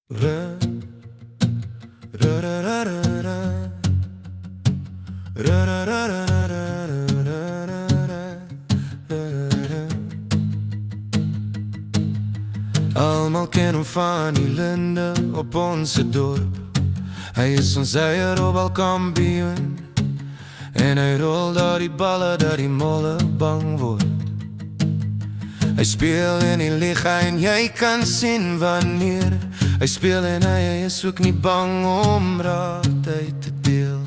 Ra, ra, ra, ra, ra, ra. Ra, ra, ra, ra, ra, ra, ra, ra, ra. Almal ken hom van die linde op ons dorp. Hy is ons eier op al kampioen. En hy rol daar die balle dat die molle bang word. Hy speel in die lig en jy kan sien wanneer hy speel en hy is ook nie bang om raad uit te deel.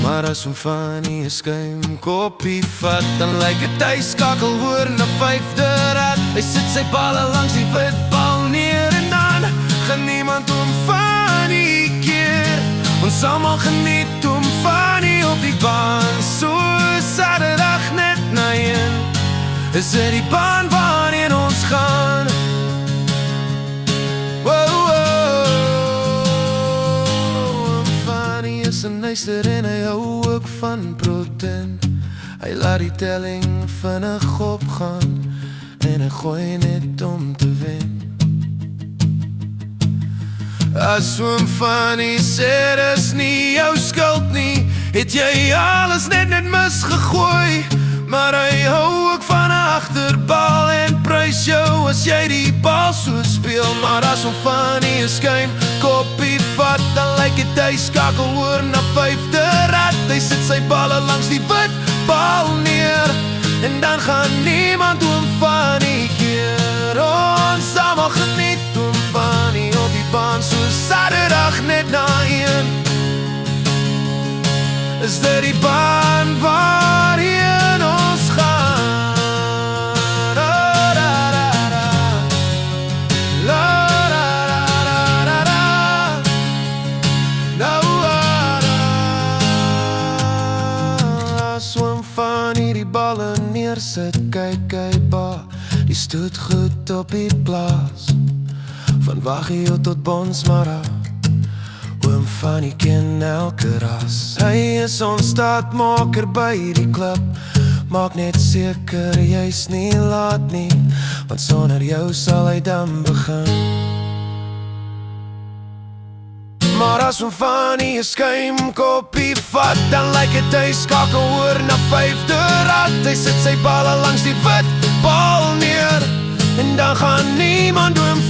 Maar as hom van die skuim koppie vat, dan lyk het hy skakel hoor na vyfde rad. Hy sit sy balle langs die witbal neer en dan gaan niemand hom van die keer. Ons almal geniet hom van die op die baan, so Saterdag net na 1. Is dit die baan waarin ons gaan? Fanny is een nuister en hy hou ook van protein. Hy laat die telling vinnig opgaan en hy gooi net om te wen. As oom Fanny sê dis nie jou skuld nie, het jy alles net misgegooi. Maar hy hou ook van 'n agterbal en prys jou as jy die bal so speel. Maar as hom van die skuim koppie vat, dan lyk het hy skakel oor na vyfde rad. Hy sit sy balle langs die wit bal neer en dan gaan niemand hom van die keer. Ons almal geniet hom van die op die baan, so Saterdag net na 1. Is dit die baan waarheen ons gaan? La, la, la, la. La, la, la, la, la, la. La, la, la. As oom Fanny die balle neersit, kyk hy ba, die stoot goed op die plaas, van Waggie tot Bonsmara. Oom Fanny ken elke ras. Hy is ons staatmaker by die klub. Maak net seker jy's nie laat nie, want sonder jou sal hy dan begin. Maar as oom Fanny 'n skuim koppie vat, dan lyk het hy skakel oor na vyfde rad. Hy sit sy balle langs die wit bal neer en dan gaan niemand hom